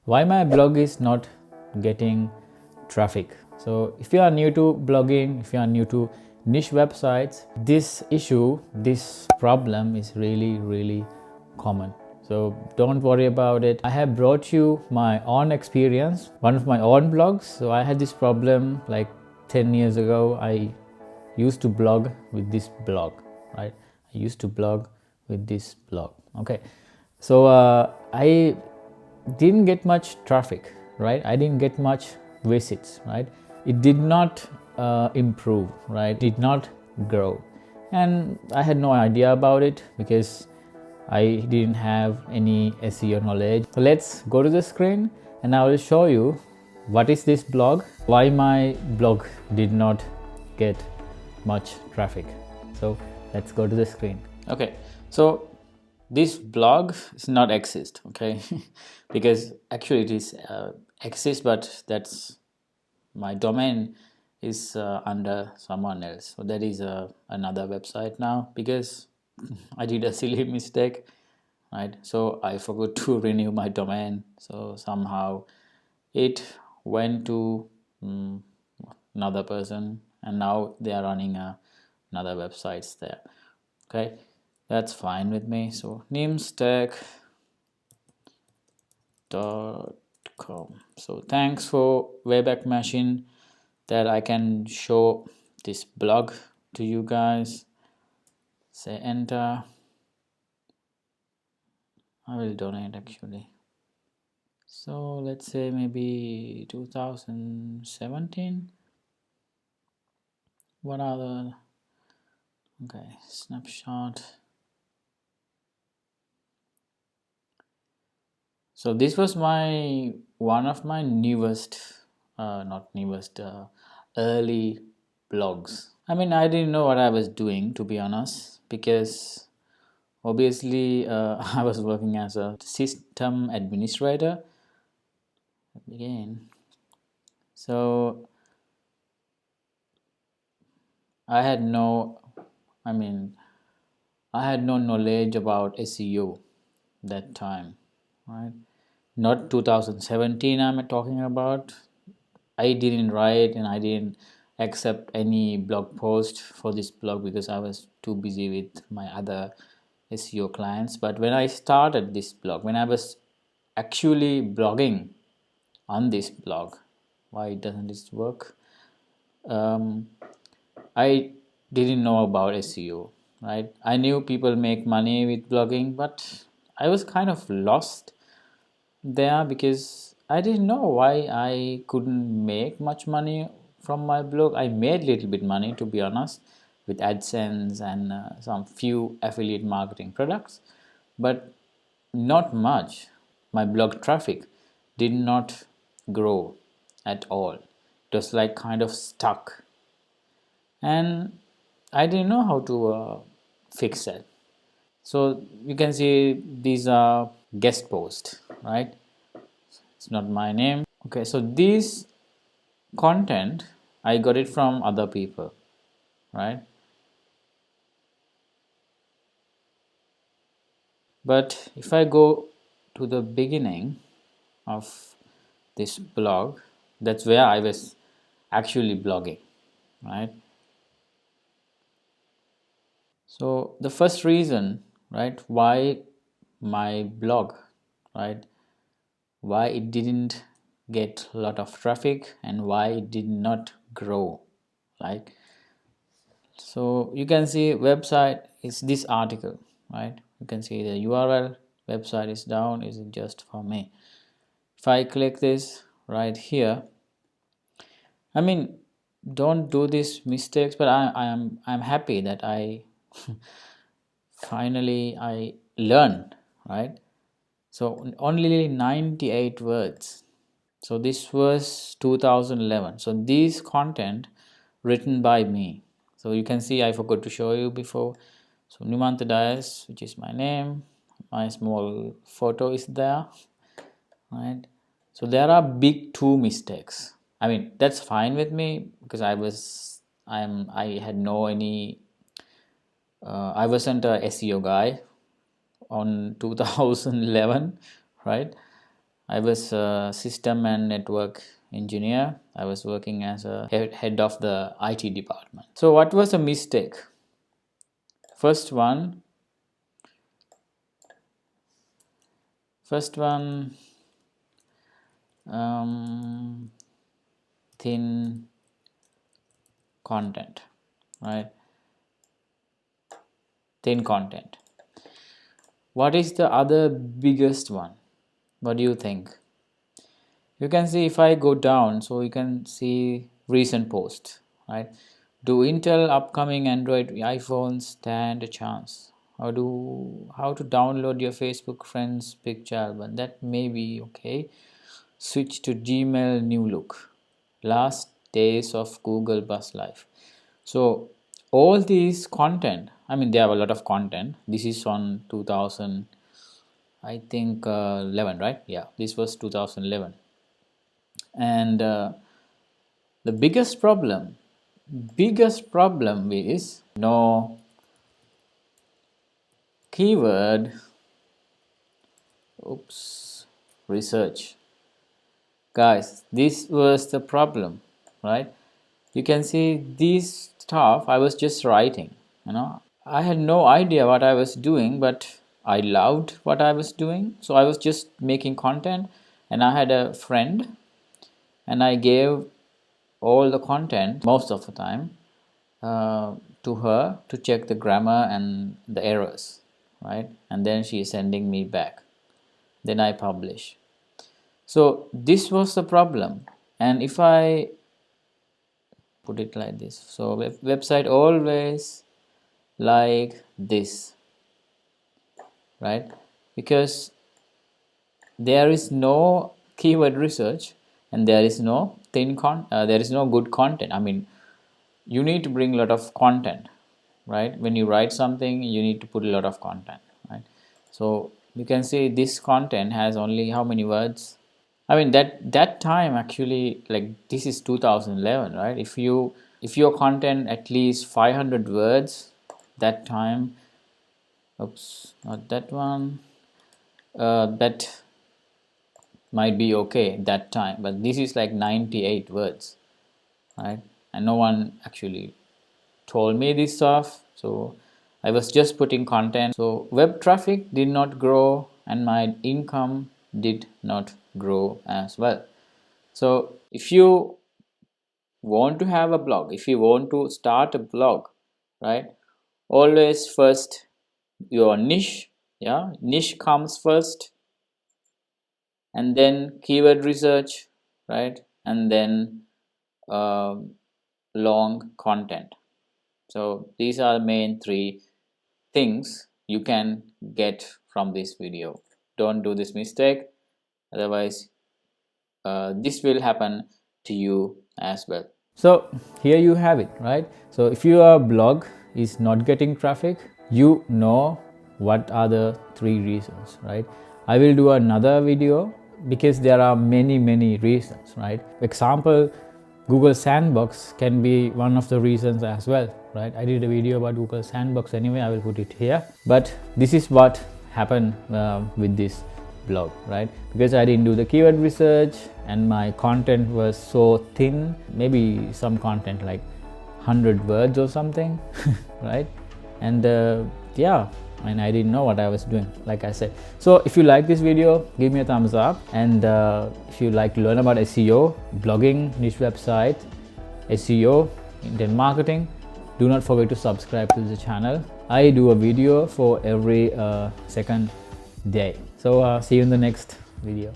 Why my blog is not getting traffic. So if you are new to blogging, if you are new to niche websites, this issue, this problem is really common. So don't worry about it. I have brought you my own experience, one of my own blogs. So I had this problem like 10 years ago. I used to blog with this blog, right? I used to blog with this blog. Okay. So I didn't get much traffic, right? I didn't get much visits, right? It did not improve, right? It did not grow. And I had no idea about it because I didn't have any SEO knowledge. So let's go to the screen and I will show you what is this blog, why my blog did not get much traffic. So let's go to the screen. Okay, so this blog is not exist, okay? Because actually it is exist, but that's my domain is under someone else. So that is another website now because I did a silly mistake, right? So I forgot to renew my domain. So somehow it went to another person, and now they are running another websites there. Okay, that's fine with me. So nimestack.com. So thanks for Wayback Machine that I can show this blog to you guys. Say enter. I will donate actually. So let's say maybe 2017. What are the okay snapshot? So this was my one of my newest, not newest, early blogs. I mean, I didn't know what I was doing, to be honest, because obviously I was working as a system administrator again. So I had no, I mean, I had no knowledge about SEO that time, right? Not 2017 I'm talking about. I didn't write and I didn't accept any blog post for this blog because I was too busy with my other SEO clients. But when I started this blog, when I was actually blogging on this blog, why doesn't this work? I didn't know about SEO, right? I knew people make money with blogging, but I was kind of lost there because I didn't know why I couldn't make much money from my blog. I made little bit money, to be honest, with AdSense and some few affiliate marketing products, but not much. My blog traffic did not grow at all. It was like kind of stuck, and I didn't know how to fix that. So you can see these are guest posts, right? It's not my name. Okay, so this content I got it from other people, right? But if I go to the beginning of this blog, that's where I was actually blogging, right? So the first reason, right, why my blog, right, why it didn't get a lot of traffic and why it did not grow, right? So you can see website is this article, right? You can see the URL, website is down, is it just for me? If I click this right here, I mean, don't do these mistakes, but I'm happy that I finally I learned, right? So only 98 words. So this was 2011. So this content written by me. So you can see I forgot to show you before. So Nimanta Dias, which is my name, my small photo is there, right? So there are big two mistakes. I mean, that's fine with me because I had no any I wasn't a SEO guy on 2011, right? I was a system and network engineer. I was working as a head of the IT department. So what was a mistake? First one, thin content, right? Thin content. What is the other biggest one? What do you think? You can see if I go down, so you can see recent posts, right? Do Intel upcoming Android iPhones stand a chance? How to download your Facebook friends picture album? That may be okay. Switch to Gmail new look. Last days of Google Bus Life. So all these content, I mean, they have a lot of content. This is on 2000, I think 11, right? Yeah, this was 2011. And the biggest problem is no keyword research. Guys, this was the problem, right? You can see this stuff I was just writing, I had no idea what I was doing, but I loved what I was doing, so I was just making content. And I had a friend, and I gave all the content most of the time to her to check the grammar and the errors, right? And then she is sending me back. Then I publish. So this was the problem. And if I put it like this, so website always like this, right? Because there is no keyword research, and there is no there is no good content. I mean, you need to bring a lot of content, right? When you write something, you need to put a lot of content, right? So you can see this content has only how many words? I mean, that time actually, like, this is 2011, right? If your content at least 500 words that time, not that one, that might be okay that time, but this is like 98 words, right? And no one actually told me this stuff, so I was just putting content. So web traffic did not grow, and my income did not grow as well. So if you want to have a blog, if you want to start a blog, right, always first your niche, niche comes first, and then keyword research, right, and then long content. So these are the main three things you can get from this video. Don't do this mistake, otherwise this will happen to you as well. So here you have it, right? So if your blog is not getting traffic, you know what are the three reasons, right? I will do another video because there are many reasons, right? Example, Google Sandbox can be one of the reasons as well, right? I did a video about Google Sandbox anyway, I will put it here. But this is what happened with this blog, right? Because I didn't do the keyword research and my content was so thin, maybe some content like 100 words or something, right? And yeah, and I didn't know what I was doing, like I said. So if you like this video, give me a thumbs up. And if you like to learn about SEO, blogging, niche website, SEO, internet marketing, do not forget to subscribe to the channel. I do a video for every second day. So see you in the next video.